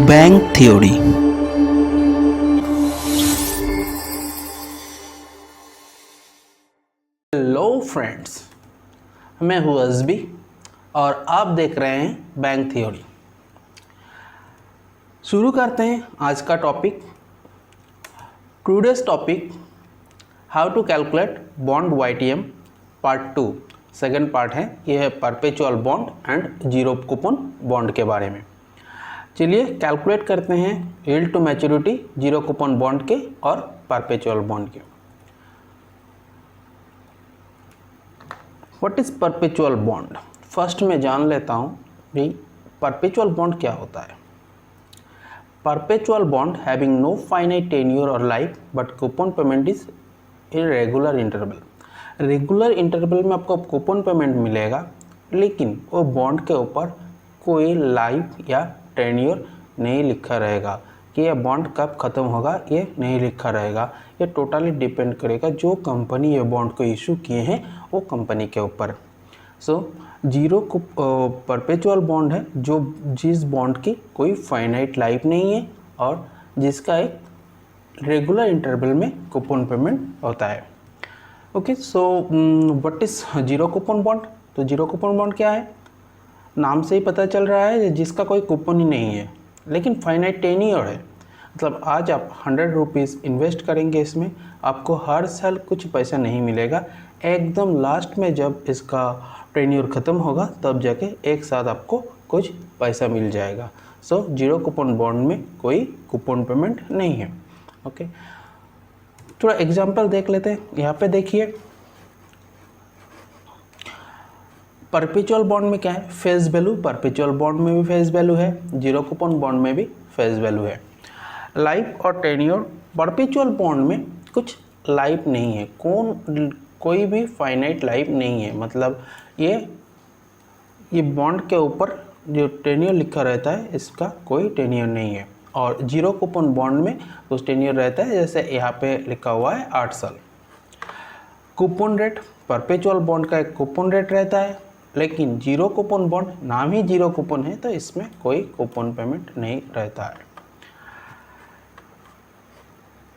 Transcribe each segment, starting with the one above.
Bank theory. Hello friends, मैं हूँ अज़बी और आप देख रहे हैं बैंक थ्योरी। शुरू करते हैं आज का topic. Today's topic how to calculate bond YTM part 2। Second part है, यह है perpetual bond and zero coupon bond के बारे में। चलिए कैलकुलेट करते हैं yield to maturity zero coupon bond के और परपेचुअल बॉन्ड के। What is perpetual bond? First मैं जान लेता हूँ भाई परपेचुअल बॉन्ड क्या होता है। Perpetual bond having no finite tenure और life but coupon payment is in regular interval. Regular interval में आपको कूपन पेमेंट मिलेगा, लेकिन वो बॉन्ड के ऊपर कोई लाइफ या टेन्योर नहीं लिखा रहेगा कि यह बॉन्ड कब ख़त्म होगा, ये नहीं लिखा रहेगा। ये टोटली डिपेंड करेगा जो कंपनी ये बॉन्ड को इशू किए हैं वो कंपनी के ऊपर। सो जीरो परपेचुअल बॉन्ड है जो जिस बॉन्ड की कोई फाइनाइट लाइफ नहीं है और जिसका एक रेगुलर इंटरवल में कूपन पेमेंट होता है। Okay, so what is zero coupon bond? तो जीरो कूपन बॉन्ड क्या है? नाम से ही पता चल रहा है जिसका कोई कूपन ही नहीं है लेकिन फाइनाइट टेन्योर है। मतलब आज आप 100 रुपीज़ इन्वेस्ट करेंगे, इसमें आपको हर साल कुछ पैसा नहीं मिलेगा। एकदम लास्ट में जब इसका टेन्योर ख़त्म होगा तब जाके एक साथ आपको कुछ पैसा मिल जाएगा। सो जीरो कूपन बॉन्ड में कोई कूपन पेमेंट नहीं है। ओके, थोड़ा एग्जांपल देख लेते हैं। यहाँ पे देखिए परपेचुअल बॉन्ड में क्या है, फेस वैल्यू। परपेचुअल बॉन्ड में भी फेस वैल्यू है, जीरो कूपन बॉन्ड में भी फेस वैल्यू है। लाइफ और टेन्योर, परपेचुअल बॉन्ड में कुछ लाइफ नहीं है, कोई भी फाइनाइट लाइफ नहीं है। मतलब ये बॉन्ड के ऊपर जो टेन्योर लिखा रहता है इसका कोई टेन्योर नहीं है। और जीरो कूपन बॉन्ड में कुछ टेन्योर रहता है, जैसे यहाँ पे लिखा हुआ है 8 साल। कूपन रेट, परपेचुअल बॉन्ड का एक कूपन रेट रहता है, लेकिन जीरो कूपन बॉन्ड नाम ही जीरो कूपन है तो इसमें कोई कूपन पेमेंट नहीं रहता है।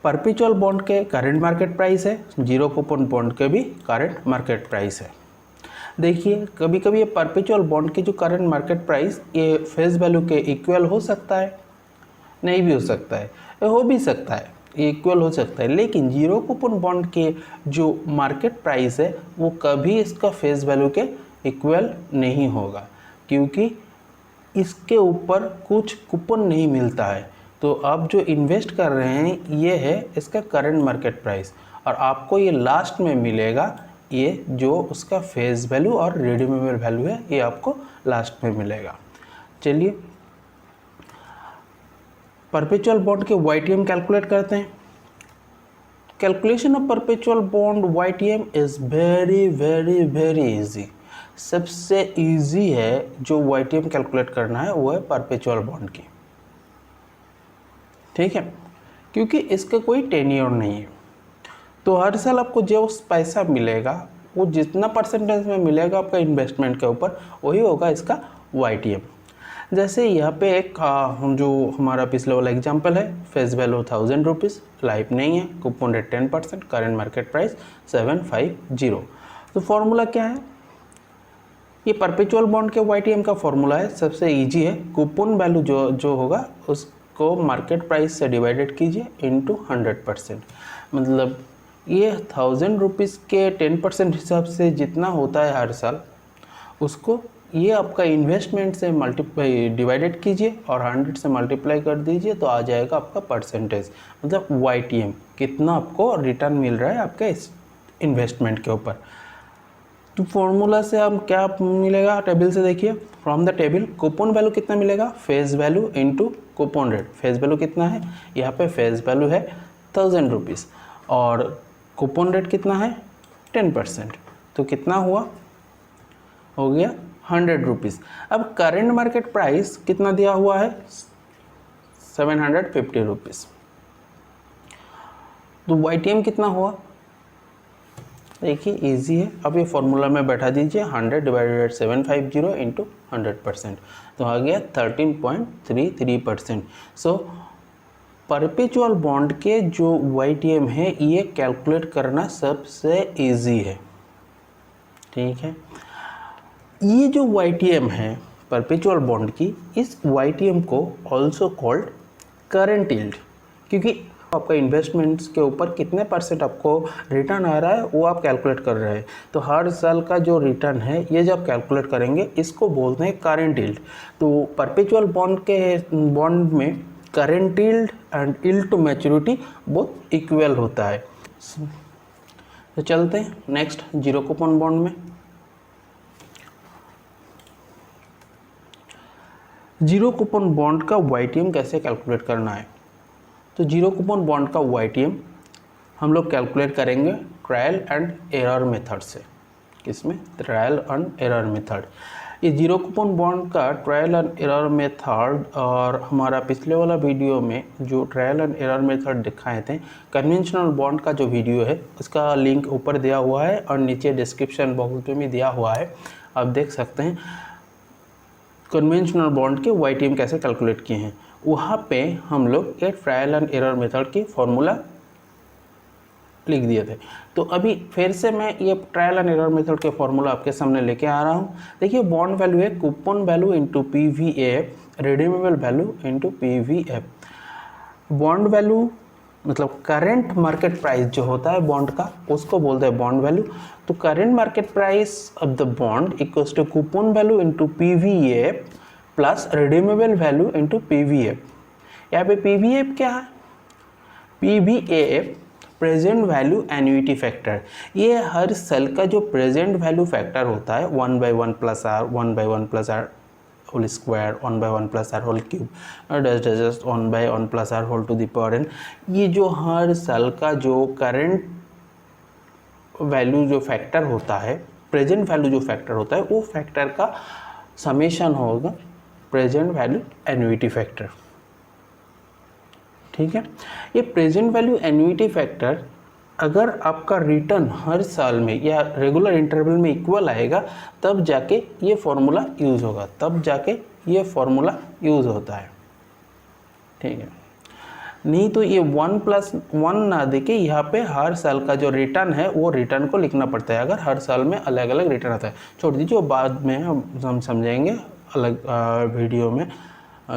परपेचुअल बॉन्ड के करंट मार्केट प्राइस है, जीरो कूपन बॉन्ड के भी करंट मार्केट प्राइस है। देखिए कभी कभी ये परपेचुअल बॉन्ड की जो करंट मार्केट प्राइस ये फेस वैल्यू के इक्वल हो सकता है, नहीं भी हो सकता है, हो भी सकता है, इक्वल हो सकता है। लेकिन जीरो कूपन बॉन्ड के जो मार्केट प्राइस है वो कभी इसका फेस वैल्यू के इक्वल नहीं होगा, क्योंकि इसके ऊपर कुछ कूपन नहीं मिलता है। तो आप जो इन्वेस्ट कर रहे हैं ये है इसका करंट मार्केट प्राइस, और आपको ये लास्ट में मिलेगा, ये जो उसका फेस वैल्यू और रिडीमेबल वैल्यू है ये आपको लास्ट में मिलेगा। चलिए परपेचुअल बॉन्ड के YTM कैलकुलेट करते हैं। Calculation of perpetual bond YTM is very very very easy. सबसे इजी है जो YTM कैलकुलेट करना है वो है परपेचुअल बॉन्ड की, ठीक है, क्योंकि इसका कोई टेन्योर नहीं है। तो हर साल आपको जो पैसा मिलेगा वो जितना परसेंटेज में मिलेगा आपका इन्वेस्टमेंट के ऊपर वही होगा इसका YTM। जैसे यहाँ पे एक जो हमारा पिछले वाला एग्जांपल है, फेस वैल्यू 1000 रुपीज़, लाइफ नहीं है, coupon rate 10%, current market price 750। तो फॉर्मूला क्या है? ये परपेचुअल बॉन्ड के YTM का फॉर्मूला है, सबसे इजी है। कूपन वैल्यू जो होगा उसको मार्केट प्राइस से डिवाइडेड कीजिए इनटू 100%। मतलब ये 1000 रुपीज़ के 10% हिसाब से जितना होता है हर साल, उसको ये आपका इन्वेस्टमेंट से मल्टीप्लाई डिवाइडेड कीजिए और 100 से मल्टीप्लाई कर दीजिए तो आ जाएगा आपका परसेंटेज, मतलब YTM कितना आपको रिटर्न मिल रहा है आपके इस इन्वेस्टमेंट के ऊपर। तो फॉर्मूला से हम क्या मिलेगा, टेबल से देखिए, from the table coupon value कितना मिलेगा, face value into coupon rate. Face value कितना है, यहाँ पे फेस वैल्यू है 1000 रुपीज़ और कूपन रेट कितना है 10%, तो कितना हुआ, हो गया 100 रुपीज़। अब करेंट मार्केट प्राइस कितना दिया हुआ है 750 रुपीज़। तो YTM कितना हुआ देखिए इजी है। अब ये फॉर्मूला में बैठा दीजिए 100 डिवाइडेड 750 इंटू 100%, तो आ गया 13.33%। सो परपेचुअल बॉन्ड के जो YTM है ये कैलकुलेट करना सबसे इजी है, ठीक है। ये जो YTM है परपेचुअल बॉन्ड की, इस YTM को ऑल्सो कॉल्ड करंट यील्ड, क्योंकि आपका इन्वेस्टमेंट्स के ऊपर कितने % आपको रिटर्न आ रहा है वो आप कैलकुलेट कर रहे हैं। तो हर साल का जो रिटर्न है ये जब कैलकुलेट करेंगे इसको बोलते हैं करंट यील्ड। तो परपेचुअल बॉन्ड में current yield and yield to maturity बहुत इक्वल होता है। तो चलते हैं नेक्स्ट जीरो कूपन बॉन्ड में। जीरो कूपन बॉन्ड का YTM कैसे कैलकुलेट करना है? तो जीरो कूपन बॉन्ड का YTM हम लोग कैलकुलेट करेंगे ट्रायल एंड एरर मेथड से। किसमें? Trial and error method. ये जीरो कूपन बॉन्ड का ट्रायल एंड एरर मेथड, और हमारा पिछले वाला वीडियो में जो ट्रायल एंड एरर मेथड दिखाए थे कन्वेंशनल बॉन्ड का जो वीडियो है उसका लिंक ऊपर दिया हुआ है और नीचे डिस्क्रिप्शन बॉक्स में दिया हुआ है, आप देख सकते हैं। कन्वेंशनल बॉन्ड के YTM कैसे कैलकुलेट किए हैं, वहाँ पे हम लोग एक ट्रायल एंड एरर मेथड की फॉर्मूला लिख दिए थे। तो अभी फिर से मैं ये ट्रायल एंड एरर मेथड के फॉर्मूला आपके सामने लेके आ रहा हूँ। देखिए बॉन्ड वैल्यू है coupon value into PVF, redeemable value into PVF। Bond value मतलब करेंट मार्केट प्राइस जो होता है बॉन्ड का, उसको बोलते हैं बॉन्ड वैल्यू। तो current market price of the bond equals to coupon value into PVF plus redeemable value into PVF। यहाँ पे PVF क्या है? PVF present value annuity factor. ये हर सेल का जो प्रेजेंट वैल्यू फैक्टर होता है 1/1 plus R, 1/1 plus R whole square, 1/1 plus R whole cube, just 1/1 plus R whole to the power n। ये जो हर सेल का जो करंट वैल्यू जो फैक्टर होता है, प्रेजेंट वैल्यू जो फैक्टर होता है, वो फैक्टर का समेशन होगा प्रेजेंट वैल्यू एन्युइटी फैक्टर, ठीक है। ये प्रेजेंट वैल्यू एन्युइटी फैक्टर अगर आपका रिटर्न हर साल में या रेगुलर इंटरवल में इक्वल आएगा तब जाके ये फॉर्मूला यूज़ होगा, तब जाके ये फॉर्मूला यूज़ होता है, ठीक है। नहीं तो ये 1+1 ना देके यहाँ पे हर साल का जो रिटर्न है वो रिटर्न को लिखना पड़ता है, अगर हर साल में अलग अलग रिटर्न आता है। छोड़ दीजिए, बाद में हम समझेंगे अलग वीडियो में,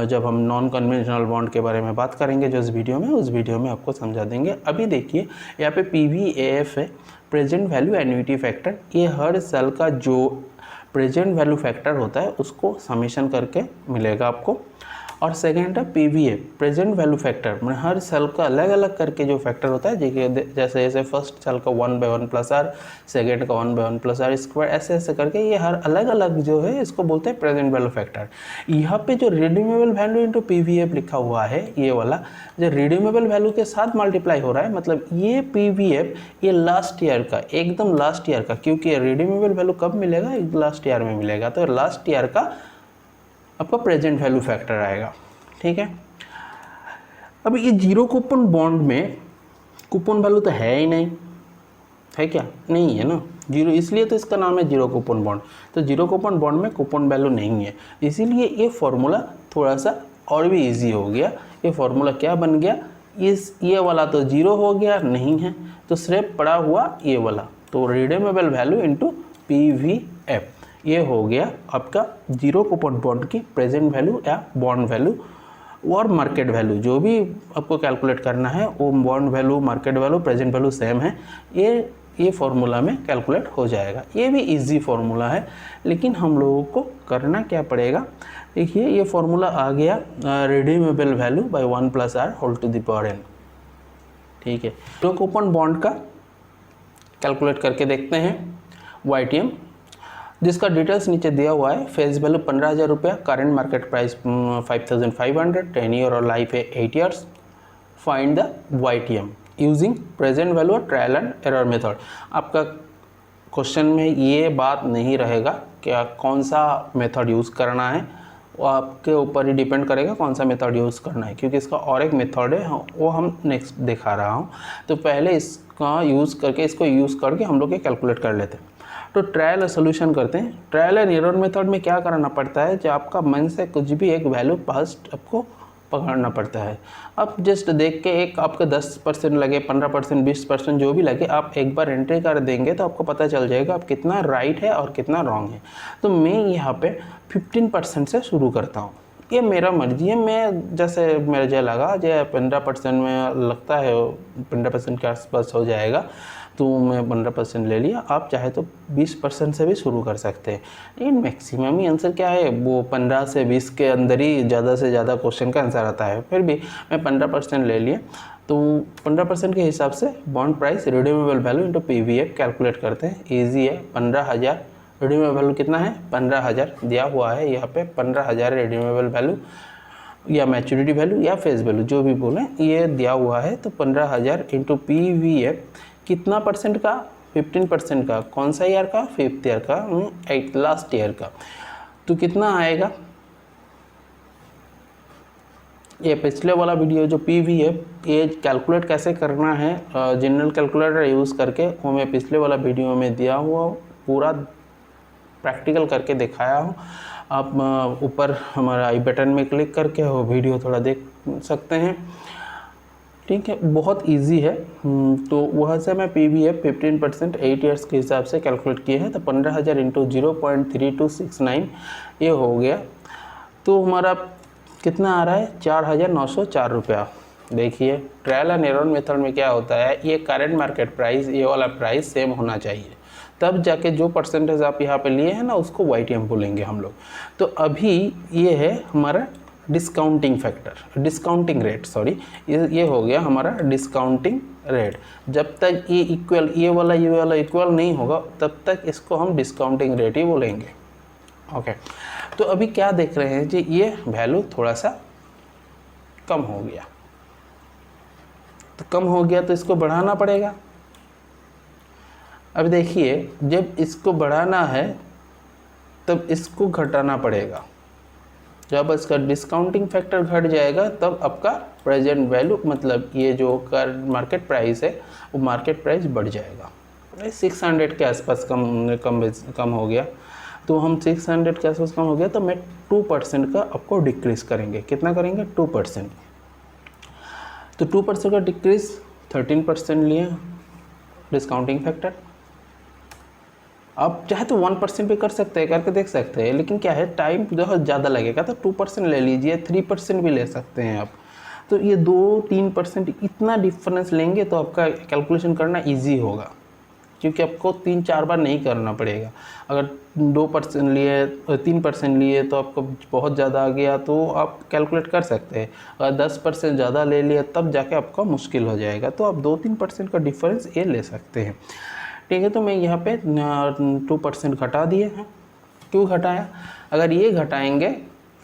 जब हम नॉन कन्वेंशनल बॉन्ड के बारे में बात करेंगे जो इस वीडियो में, उस वीडियो में आपको समझा देंगे। अभी देखिए यहाँ पे PVAF है, प्रेजेंट वैल्यू एन्युइटी फैक्टर। ये हर साल का जो प्रेजेंट वैल्यू फैक्टर होता है उसको समेशन करके मिलेगा आपको। और सेकेंड है PVF प्रेजेंट वैल्यू फैक्टर, मतलब हर सेल का अलग अलग करके जो फैक्टर होता है, जैसे जैसे फर्स्ट सेल का 1/1 प्लस आर, सेकेंड का 1/1 प्लस आर स्क्वायर, ऐसे ऐसे करके ये हर अलग अलग जो है इसको बोलते हैं प्रेजेंट वैल्यू फैक्टर। यहाँ पे जो रिडीमेबल वैल्यू इंटू PVF लिखा हुआ है, ये वाला जो रिडीमेबल वैल्यू के साथ मल्टीप्लाई हो रहा है, मतलब ये PVF ये लास्ट ईयर का, एकदम लास्ट ईयर का, क्योंकि रिडीमेबल वैल्यू कब मिलेगा? लास्ट ईयर में मिलेगा, तो लास्ट ईयर का आपका प्रेजेंट वैल्यू फैक्टर आएगा, ठीक है। अब ये जीरो कूपन बॉन्ड में कूपन वैल्यू तो है ही नहीं, है क्या? नहीं है ना, जीरो, इसलिए तो इसका नाम है जीरो कूपन बॉन्ड। तो जीरो कूपन बॉन्ड में कूपन वैल्यू नहीं है, इसीलिए ये फॉर्मूला थोड़ा सा और भी इजी हो गया। ये फॉर्मूला क्या बन गया? ये वाला तो जीरो हो गया, नहीं है तो सिर्फ पड़ा हुआ ये वाला, तो रिडीमेबल वैल्यू इंटू PVF, ये हो गया आपका जीरो कूपन बॉन्ड की प्रेजेंट वैल्यू या बॉन्ड वैल्यू और मार्केट वैल्यू। जो भी आपको कैलकुलेट करना है वो bond value, market value, present value same है, ये फॉर्मूला में कैलकुलेट हो जाएगा। ये भी इजी फॉर्मूला है, लेकिन हम लोगों को करना क्या पड़ेगा? देखिए ये फॉर्मूला आ गया redeemable value by 1 plus R whole to the power n, ठीक है। जीरो कूपन बॉन्ड का कैलकुलेट करके देखते हैं YTM, जिसका डिटेल्स नीचे दिया हुआ है। फेस वैल्यू 15,000 रुपया, करंट मार्केट प्राइस 5,500, 10 ईयर और लाइफ है 8 years. Find the YTM using present value और ट्रायल एंड एरर मेथड। आपका क्वेश्चन में ये बात नहीं रहेगा क्या कौन सा मेथड यूज़ करना है, वो आपके ऊपर ही डिपेंड करेगा कौन सा मेथड यूज़ करना है, क्योंकि इसका और एक मेथड है वो हम नेक्स्ट दिखा रहा हूँ। तो पहले इसका यूज़ करके, इसको यूज़ करके हम लोग ये कैलकुलेट कर लेते हैं। तो ट्रायल और सोल्यूशन करते हैं। ट्रायल एंड एरर मेथड में क्या करना पड़ता है, जो आपका मन से कुछ भी एक वैल्यू फर्स्ट आपको पकड़ना पड़ता है। अब जस्ट देख के एक आपके 10% लगे, 15%, 20% जो भी लगे, आप एक बार एंट्री कर देंगे तो आपको पता चल जाएगा आप कितना राइट है और कितना रॉन्ग है। तो मैं यहाँ पे 15% से शुरू करता हूँ। ये मेरा मर्जी है, मैं जैसे मुझे लगा जो 15% में लगता है 15% के आसपास हो जाएगा तो मैं 15% ले लिया। आप चाहे तो 20% से भी शुरू कर सकते हैं, लेकिन मैक्सिमम ही आंसर क्या है वो 15 से 20 के अंदर ही ज़्यादा से ज़्यादा क्वेश्चन का आंसर आता है। फिर भी मैं 15% ले लिया। तो 15% के हिसाब से bond price redeemable value into PVF calculate करते हैं। ईजी है। 15,000 रिडीमेबल वैल्यू कितना है, 15,000 दिया हुआ है यहाँ पे। 15,000 रिडीमेबल वैल्यू या मैच्योरिटी वैल्यू या फेस वैल्यू जो भी बोलें, ये दिया हुआ है। तो 15,000 इंटू PVF कितना परसेंट का, 15% का। कौन सा ईयर का, 5th ईयर का, लास्ट ईयर का। तो कितना आएगा, ये पिछले वाला वीडियो जो PVF ये कैलकुलेट कैसे करना है जनरल कैलकुलेटर यूज़ करके, वो मैं पिछले वाला वीडियो में दिया हुआ पूरा प्रैक्टिकल करके दिखाया हूँ। आप ऊपर हमारा आई बटन में क्लिक करके वो वीडियो थोड़ा देख सकते हैं। ठीक है, बहुत इजी है। तो वहाँ से मैं PVF 15% 8 ईयर्स के हिसाब से कैलकुलेट किए हैं। तो 15,000 इंटू 0.3269 ये हो गया। तो हमारा कितना आ रहा है, 4,904 रुपया। देखिए ट्रायल एंड एरर मेथड में क्या होता है, ये करंट मार्केट प्राइस, ये वाला प्राइस सेम होना चाहिए, तब जाके जो परसेंटेज आप यहाँ पे लिए हैं ना उसको YTM बोलेंगे हम लोग। तो अभी ये है हमारा discounting factor, discounting rate, sorry, ये हो गया हमारा डिस्काउंटिंग रेट। जब तक ये इक्वल, ये वाला इक्वल नहीं होगा तब तक इसको हम डिस्काउंटिंग रेट ही बोलेंगे। ओके, तो अभी क्या देख रहे हैं जी, ये वैल्यू थोड़ा सा कम हो गया। तो कम हो गया तो इसको बढ़ाना पड़ेगा। अब देखिए जब इसको बढ़ाना है तब इसको घटाना पड़ेगा। जब इसका डिस्काउंटिंग फैक्टर घट जाएगा तब आपका प्रेजेंट वैल्यू, मतलब ये जो मार्केट प्राइस है वो मार्केट प्राइस बढ़ जाएगा। 600 के आसपास कम हो गया। तो हम 600 के आसपास कम हो गया तो मैं 2% का आपको डिक्रीज़ करेंगे। कितना करेंगे, 2%। तो 2% का डिक्रीज़ 13% लिए डिस्काउंटिंग फैक्टर। आप चाहे तो 1% भी कर सकते हैं, करके देख सकते हैं, लेकिन क्या है टाइम बहुत ज़्यादा लगेगा। तो 2% ले लीजिए, 3% भी ले सकते हैं आप। तो ये 2-3% इतना डिफरेंस लेंगे तो आपका कैलकुलेशन करना इजी होगा, क्योंकि आपको 3-4 बार नहीं करना पड़ेगा। अगर 2% लिए, 3% लिए तो आपको बहुत ज़्यादा आ गया तो आप कैलकुलेट कर सकते हैं। अगर 10% ज़्यादा ले लिया तब जाके आपका मुश्किल हो जाएगा। तो आप 2-3% का डिफरेंस ये ले सकते हैं। ठीक है, तो मैं यहाँ पे 2% घटा दिए हैं। क्यों घटाया, अगर ये घटाएंगे,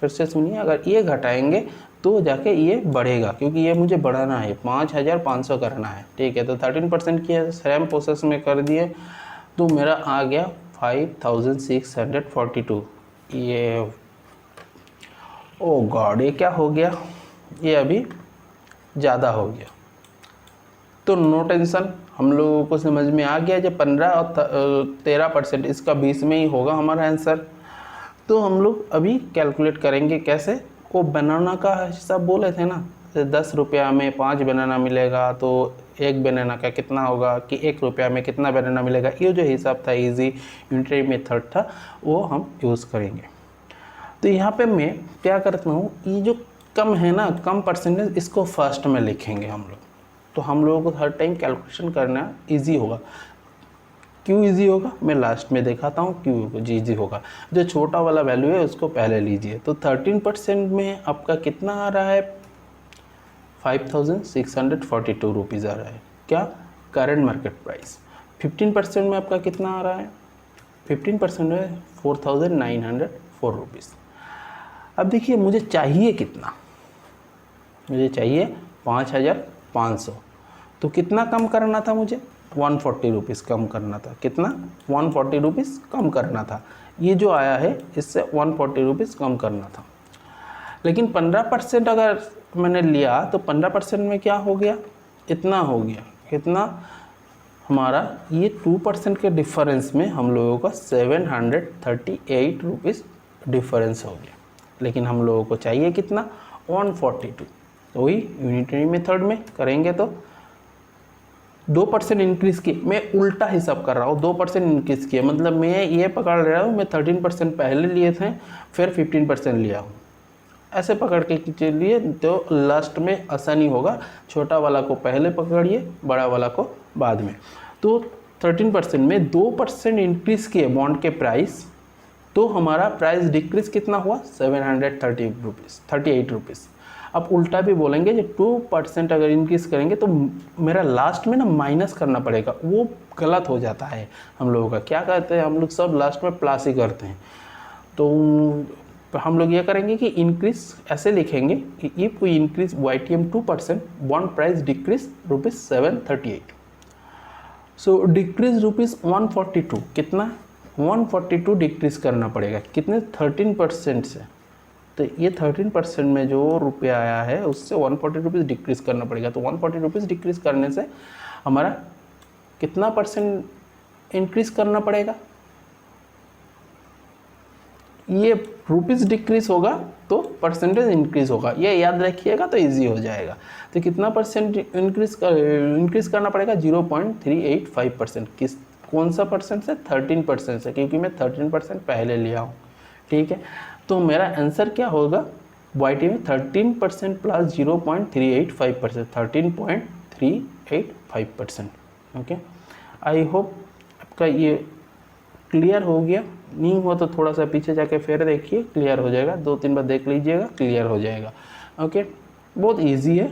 फिर से सुनिए, अगर ये घटाएंगे तो जाके ये बढ़ेगा, क्योंकि ये मुझे बढ़ाना है, 5,500 करना है। ठीक है, तो 13% की सेम प्रोसेस में कर दिए तो मेरा आ गया 5,642। ये ओ गॉड, ये क्या हो गया, ये अभी ज़्यादा हो गया। तो नो टेंशन, हम लोगों को समझ में आ गया जब 15 और 13%, इसका 20 में ही होगा हमारा आंसर। तो हम लोग अभी कैलकुलेट करेंगे कैसे, वो बनाना का हिसाब बोले थे ना, 10 रुपया में 5 बनाना मिलेगा तो 1 बनाना का कितना होगा, कि 1 रुपया में कितना बनाना मिलेगा। ये जो हिसाब था, इजी यूनिटरी मेथड था, वो हम यूज़ करेंगे। तो यहाँ पे मैं क्या करता हूँ, ये जो कम है ना, कम परसेंटेज, इसको फर्स्ट में लिखेंगे हम लोग। तो हम लोगों को हर टाइम कैलकुलेशन करना इजी होगा। क्यों इजी होगा, मैं लास्ट में दिखाता हूँ क्यों इजी होगा। जो छोटा वाला वैल्यू है उसको पहले लीजिए। तो 13% में आपका कितना आ रहा है, 5,642 रुपीज़ आ रहा है। क्या, करंट मार्केट प्राइस। 15% में आपका कितना आ रहा है, 15% में 4,904 रुपीज़। अब देखिए मुझे चाहिए कितना, मुझे चाहिए 5,500। तो कितना कम करना था मुझे, 140 रुपीज़ कम करना था। कितना, 140 रुपीज़ कम करना था। ये जो आया है इससे 140 रुपीज़ कम करना था। लेकिन 15% अगर मैंने लिया तो 15% में क्या हो गया, इतना हो गया, कितना हमारा ये 2% के डिफरेंस में हम लोगों का 738 रुपीज़ डिफरेंस हो गया। लेकिन हम लोगों को चाहिए कितना, 142। तो वही यूनिटरी मेथड में करेंगे तो 2% इंक्रीज़ किए, मैं उल्टा हिसाब कर रहा हूँ, 2% इंक्रीज़ किया मतलब मैं ये पकड़ रहा हूँ मैं 13% पहले लिए थे फिर 15% लिया हूँ, ऐसे पकड़ के चलिए तो लास्ट में आसानी होगा। छोटा वाला को पहले पकड़िए, बड़ा वाला को बाद में। तो 13% में 2% इंक्रीज़ किए बॉन्ड के प्राइस, तो हमारा प्राइस डिक्रीज़ कितना हुआ, 738 रुपीज़। अब उल्टा भी बोलेंगे, जब 2% अगर इंक्रीज़ करेंगे तो मेरा लास्ट में ना माइनस करना पड़ेगा, वो गलत हो जाता है हम लोगों का। क्या कहते हैं हम लोग सब लास्ट में प्लस ही करते हैं। तो हम लोग ये करेंगे कि इंक्रीज़ ऐसे लिखेंगे कि if we increase YTM 2%, bond price decrease ₹738। So decrease ₹142, कितना 142 डिक्रीज़ करना पड़ेगा, कितने 13% से। तो ये 13% में जो रुपया आया है उससे 140 रुपीज़ डिक्रीज़ करना पड़ेगा। तो 140 रुपीज़ डिक्रीज़ करने से हमारा कितना % इंक्रीज़ करना पड़ेगा, ये रुपीज़ डिक्रीज़ होगा तो परसेंटेज इंक्रीज़ होगा, ये याद रखिएगा तो इजी हो जाएगा। तो कितना % इंक्रीज़ करना पड़ेगा, 0.385%। किस कौन सा परसेंट से, 13% से, क्योंकि मैं 13% पहले लिया हूँ। ठीक है, तो मेरा आंसर क्या होगा, YT में 13% प्लस 0.385%, 13.385%। ओके, आई होप आपका ये क्लियर हो गया। नहीं हुआ तो थोड़ा सा पीछे जाके फिर देखिए, क्लियर हो जाएगा, 2-3 बार देख लीजिएगा, क्लियर हो जाएगा। ओके, बहुत इजी है।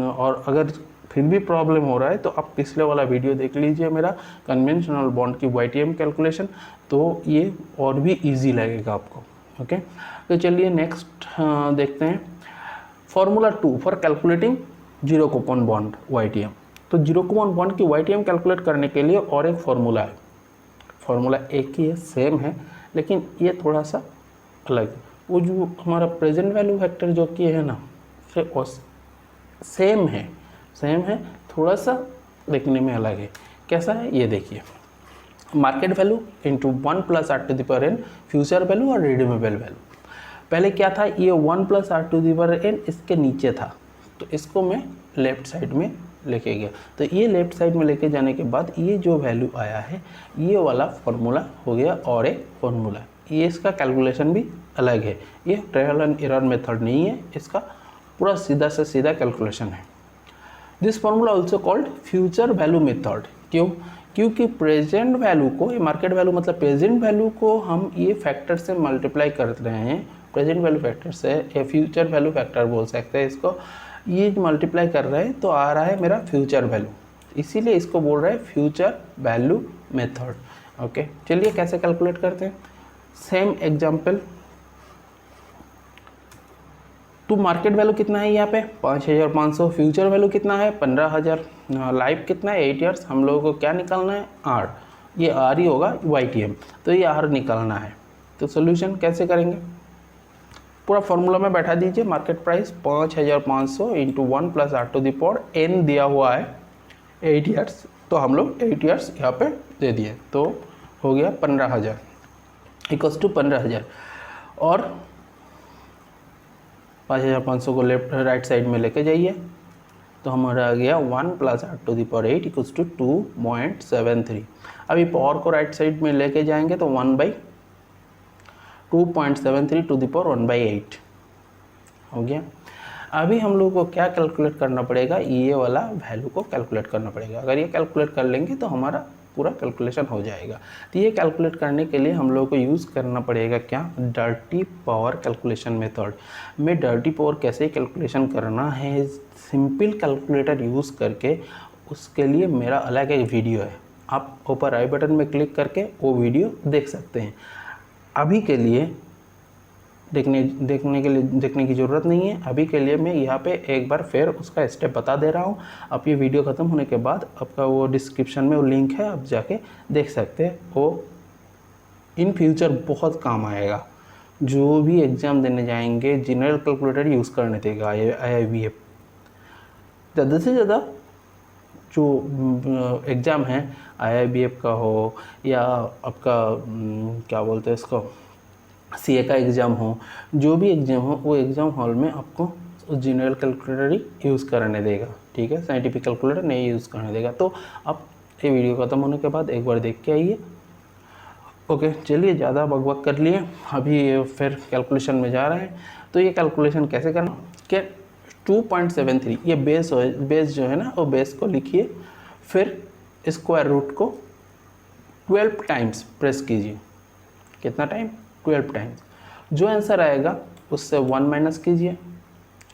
और अगर फिर भी प्रॉब्लम हो रहा है तो आप पिछले वाला वीडियो देख लीजिए मेरा, कन्वेंशनल बॉन्ड की YTM कैलकुलेशन, तो ये और भी इजी लगेगा आपको। ओके, तो चलिए नेक्स्ट देखते हैं, formula 2 for calculating zero coupon bond YTM। तो जीरो कूपन बॉन्ड की YTM कैलकुलेट करने के लिए और एक फार्मूला है, फार्मूला एक ही है, सेम है, लेकिन ये थोड़ा सा अलग। वो जो हमारा प्रेजेंट वैल्यू फैक्टर जो कि है ना, सेम है, थोड़ा सा देखने में अलग है। कैसा है ये देखिए, market value into 1 + r⁴n future value और रिडीमेबल वैल्यू। पहले क्या था, ये 1 + r⁴n इसके नीचे था, तो इसको मैं लेफ्ट साइड में लेके गया। तो ये लेफ्ट साइड में लेके जाने के बाद ये जो वैल्यू आया है, ये वाला फार्मूला हो गया और एक फार्मूला। ये इसका कैलकुलेशन भी अलग है, ये ट्रायल एंड एरर मेथड नहीं है, इसका पूरा सीधा से सीधा कैलकुलेशन है। This formula also called future value method. क्यों, क्योंकि प्रेजेंट वैल्यू को, ये मार्केट वैल्यू मतलब प्रेजेंट वैल्यू को हम ये फैक्टर से मल्टीप्लाई कर रहे हैं, प्रेजेंट वैल्यू फैक्टर से, या फ्यूचर वैल्यू फैक्टर बोल सकते हैं इसको। ये मल्टीप्लाई कर रहे हैं तो आ रहा है मेरा फ्यूचर वैल्यू, इसीलिए इसको बोल रहे हैं फ्यूचर वैल्यू मेथड। ओके, चलिए कैसे कैलकुलेट करते हैं, सेम एग्जाम्पल। तो मार्केट वैल्यू कितना है यहाँ पे 5500, फ्यूचर वैल्यू कितना है 15000, लाइफ कितना है 8 ईयर्स। हम लोगों को क्या निकालना है, R, ये R ही होगा YTM, तो ये R निकालना है। तो सोल्यूशन कैसे करेंगे, पूरा फॉर्मूला में बैठा दीजिए। मार्केट प्राइस 5500 इंटू 1 + r⁴n दिया हुआ है 8 ईयर्स, तो हम लोग 8 ईयर्स यहाँ पे दे दिए, तो हो गया 15000 इक्वल्स टू 15000। और 5500 को लेफ्ट राइट साइड में लेके जाइए, तो हमारा आ गया 1 + r⁴ इक्वल्स टू 2.73। अभी पावर को राइट साइड में लेके जाएंगे तो 1/2.73 टू द पावर 1/8 हो गया। अभी हम लोग को क्या कैलकुलेट करना पड़ेगा, ये वाला वैल्यू को कैलकुलेट करना पड़ेगा। अगर ये कैलकुलेट कर लेंगे तो हमारा पूरा कैलकुलेशन हो जाएगा। तो ये कैलकुलेट करने के लिए हम लोग को यूज़ करना पड़ेगा क्या, डर्टी पावर कैलकुलेशन मेथड। में डर्टी पावर कैसे कैलकुलेशन करना है सिंपल कैलकुलेटर यूज़ करके, उसके लिए मेरा अलग एक वीडियो है, आप ऊपर आई बटन में क्लिक करके वो वीडियो देख सकते हैं। अभी के लिए देखने की ज़रूरत नहीं है। अभी के लिए मैं यहाँ पे एक बार फिर उसका स्टेप बता दे रहा हूँ। अब ये वीडियो ख़त्म होने के बाद आपका वो डिस्क्रिप्शन में वो लिंक है, आप जाके देख सकते हैं। वो इन फ्यूचर बहुत काम आएगा। जो भी एग्ज़ाम देने जाएंगे जनरल कैलकुलेटर यूज़ करने देगा IIBF। ज़्यादा से ज़्यादा जो एग्ज़ाम है IIBF का हो या आपका क्या बोलते हैं इसको CA का एग्ज़ाम हो, जो भी एग्ज़ाम हो वो एग्ज़ाम हॉल में आपको जनरल कैलकुलेटर ही यूज़ करने देगा, ठीक है, साइंटिफिक कैलकुलेटर नहीं यूज़ करने देगा। तो आप ये वीडियो ख़त्म होने के बाद एक बार देख के आइए। ओके, चलिए ज़्यादा बकबक कर लिए, अभी फिर कैलकुलेशन में जा रहे हैं। तो ये कैलकुलेशन कैसे करना कि 2.73 ये बेस जो है ना वो बेस को लिखिए, फिर स्क्वायर रूट को 12 टाइम्स प्रेस कीजिए। कितना टाइम? 12 टाइम्स। जो आंसर आएगा उससे 1 माइनस कीजिए।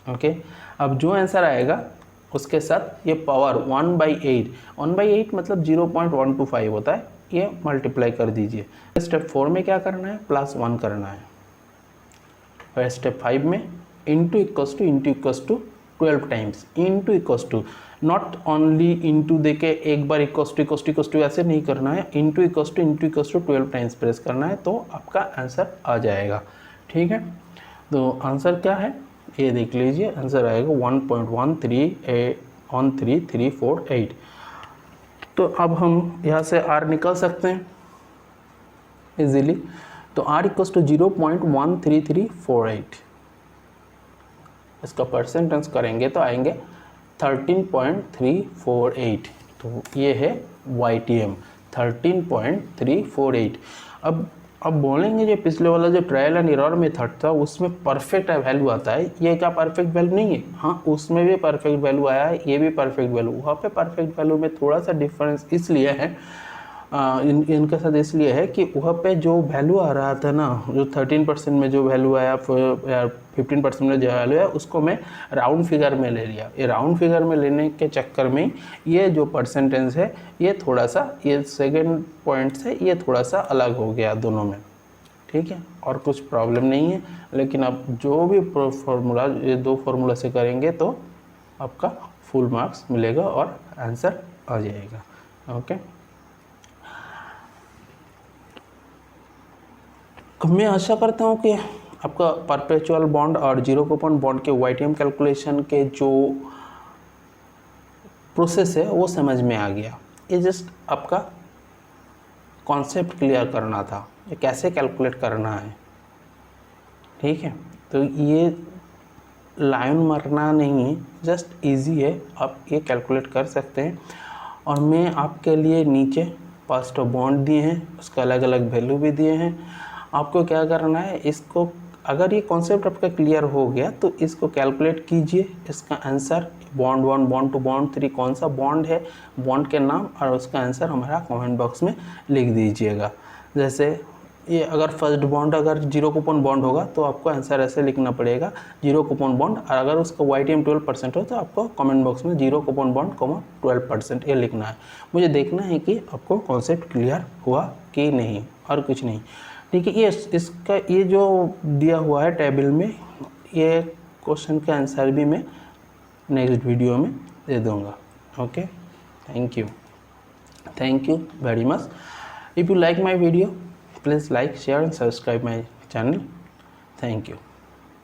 ओके, अब जो आंसर आएगा उसके साथ ये पावर 1/8 1/8 मतलब 0.125 होता है, ये मल्टीप्लाई कर दीजिए। स्टेप 4 में क्या करना है? +1 करना है। और स्टेप 5 में into equals to 12 times, into equals to, not only into दे के एक बार इक्वस टू ऐसे नहीं करना है, into equals to 12 times press करना है, तो आपका आंसर आ जाएगा, ठीक है। तो आंसर क्या है ये देख लीजिए, आंसर आएगा 1.13348। तो अब हम यहाँ से R निकल सकते हैं इजीली। तो R इक्वस टू 0.13348, इसका परसेंटेज करेंगे तो आएंगे 13.348। तो ये है YTM 13.348। अब बोलेंगे जो पिछले वाला जो ट्रायल एंड एरर मेथड था उसमें परफेक्ट वैल्यू आता है, ये क्या परफेक्ट वैल्यू नहीं है? हाँ, उसमें भी परफेक्ट वैल्यू आया है, ये भी परफेक्ट वैल्यू। वहाँ पे परफेक्ट वैल्यू में थोड़ा सा डिफरेंस इसलिए है इनके साथ इसलिए है कि वहाँ पे जो वैल्यू आ रहा था ना, जो 13% में जो वैल्यू आया या 15% में जो वैल्यू है उसको मैं राउंड फिगर में ले लिया। ये राउंड फिगर में लेने के चक्कर में ये जो परसेंटेज है ये थोड़ा सा, ये सेकेंड पॉइंट से ये थोड़ा सा अलग हो गया दोनों में, ठीक है, और कुछ प्रॉब्लम नहीं है। लेकिन अब जो भी फॉर्मूला ये 2 फार्मूला से करेंगे तो आपका फुल मार्क्स मिलेगा और आंसर आ जाएगा। ओके, मैं आशा करता हूँ कि आपका परपेचुअल बॉन्ड और जीरो कूपन बॉन्ड के YTM कैलकुलेशन के जो प्रोसेस है वो समझ में आ गया। ये जस्ट आपका कॉन्सेप्ट क्लियर करना था, ये कैसे कैलकुलेट करना है, ठीक है। तो ये लाइन मारना नहीं है, जस्ट इजी है, आप ये कैलकुलेट कर सकते हैं। और मैं आपके लिए नीचे 5 बॉन्ड दिए हैं, उसका अलग अलग वैल्यू भी दिए हैं। आपको क्या करना है, इसको अगर ये कॉन्सेप्ट आपका क्लियर हो गया तो इसको कैलकुलेट कीजिए। इसका आंसर बॉन्ड 1 बॉन्ड 2 बॉन्ड 3 कौन सा बॉन्ड है, बॉन्ड के नाम और उसका आंसर हमारा कमेंट बॉक्स में लिख दीजिएगा। जैसे ये अगर फर्स्ट बॉन्ड अगर जीरो कूपन बॉन्ड होगा तो आपको आंसर ऐसे लिखना पड़ेगा, जीरो कूपन बॉन्ड, और अगर उसका YTM 12% हो तो आपको कमेंट बॉक्स में जीरो कूपन बॉन्ड 12% ये लिखना है। मुझे देखना है कि आपको कॉन्सेप्ट क्लियर हुआ कि नहीं, और कुछ नहीं, ठीक है। ये इसका ये जो दिया हुआ है टेबल में, ये क्वेश्चन का आंसर भी मैं नेक्स्ट वीडियो में दे दूँगा। Okay, thank you very much. If you like my video, please like, share and subscribe my channel. Thank you.